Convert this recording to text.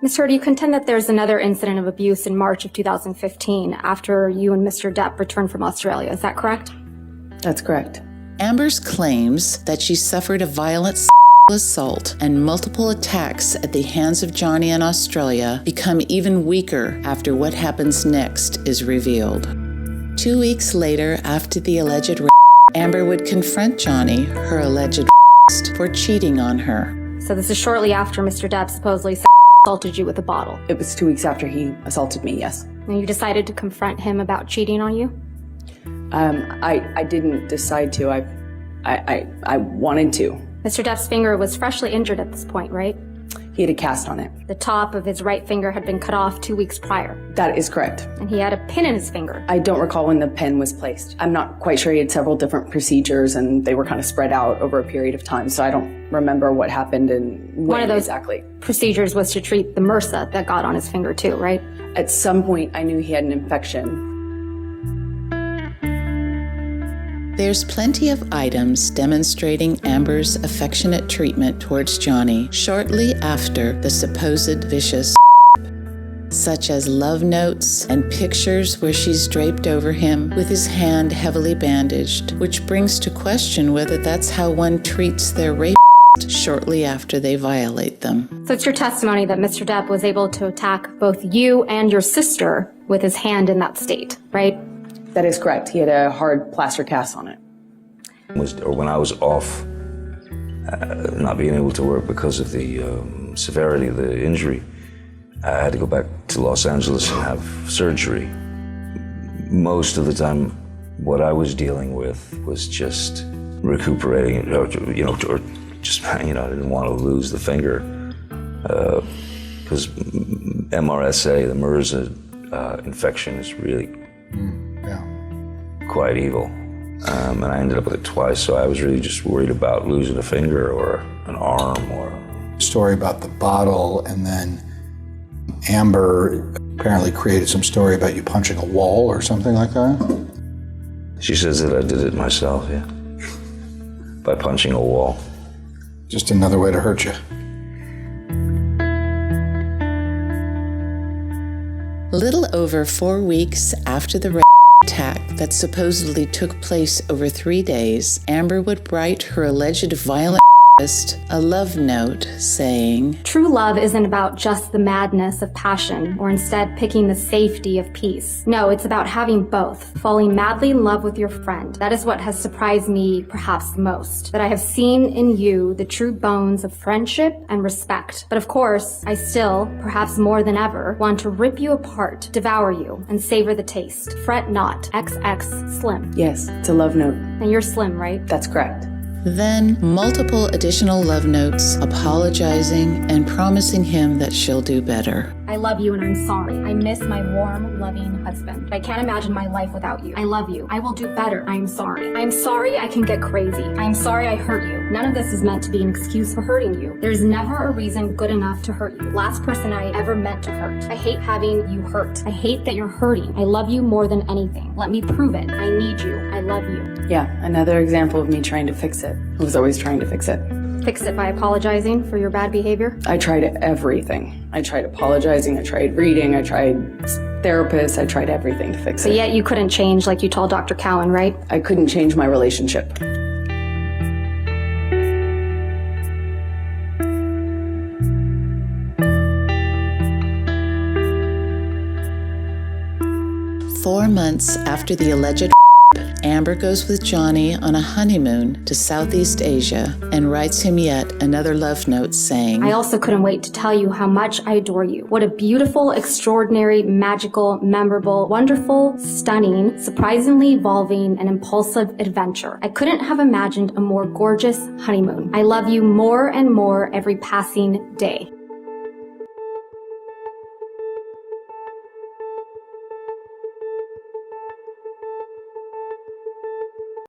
Ms. Hurd, you contend that there's another incident of abuse in March of 2015 after you and Mr. Depp returned from Australia. Is that correct? That's correct. Amber's claims that she suffered a violent assault and multiple attacks at the hands of Johnny in Australia become even weaker after what happens next is revealed. 2 weeks later, after the alleged rape, Amber would confront Johnny, her alleged for cheating on her. So this is shortly after Mr. Depp supposedly assaulted you with a bottle. It was 2 weeks after he assaulted me, yes. And you decided to confront him about cheating on you? I didn't decide to. I wanted to. Mr. Depp's finger was freshly injured at this point, right? He had a cast on it. The top of his right finger had been cut off 2 weeks prior. That is correct. And he had a pin in his finger. I don't recall when the pin was placed. I'm not quite sure. He had several different procedures and they were kind of spread out over a period of time, so I don't remember what happened and when One of those exactly. procedures was to treat the MRSA that got on his finger too, right? At some point, I knew he had an infection. There's plenty of items demonstrating Amber's affectionate treatment towards Johnny shortly after the supposed vicious, such as love notes and pictures where she's draped over him with his hand heavily bandaged, which brings to question whether that's how one treats their rapist shortly after they violate them. So it's your testimony that Mr. Depp was able to attack both you and your sister with his hand in that state, right? That is correct. He had a hard plaster cast on it. When I was off, not being able to work because of the severity of the injury, I had to go back to Los Angeles and have surgery. Most of the time, what I was dealing with was just recuperating, or just, I didn't want to lose the finger. Because MRSA, the MRSA infection is really quite evil. And I ended up with it twice, so I was really just worried about losing a finger or an arm or... Story about the bottle, and then Amber apparently created some story about you punching a wall or something like that? She says that I did it myself, yeah. By punching a wall. Just another way to hurt you. Little over 4 weeks after the attack that supposedly took place over 3 days, Amber would write her alleged violent a love note saying, "True love isn't about just the madness of passion or instead picking the safety of peace. No, it's about having both, falling madly in love with your friend. That is what has surprised me perhaps the most, that I have seen in you the true bones of friendship and respect. But of course, I still, perhaps more than ever, want to rip you apart, devour you, and savor the taste. Fret not, XX Slim." Yes, it's a love note. And you're Slim, right? That's correct. Then multiple additional love notes apologizing and promising him that she'll do better. "I love you and I'm sorry. I miss my warm, loving husband. I can't imagine my life without you. I love you. I will do better. I am sorry. I am sorry I can get crazy. I am sorry I hurt you. None of this is meant to be an excuse for hurting you. There's never a reason good enough to hurt you. Last person I ever meant to hurt. I hate having you hurt. I hate that you're hurting. I love you more than anything. Let me prove it. I need you. I love you." Yeah, another example of me trying to fix it. I was always trying to fix it. Fix it by apologizing for your bad behavior? I tried everything. I tried apologizing, I tried reading, I tried therapists, I tried everything to fix it. But yet you couldn't change like you told Dr. Cowan, right? I couldn't change my relationship. Four months after the alleged Amber goes with Johnny on a honeymoon to Southeast Asia and writes him yet another love note saying, "I also couldn't wait to tell you how much I adore you. What a beautiful, extraordinary, magical, memorable, wonderful, stunning, surprisingly evolving, and impulsive adventure. I couldn't have imagined a more gorgeous honeymoon. I love you more and more every passing day."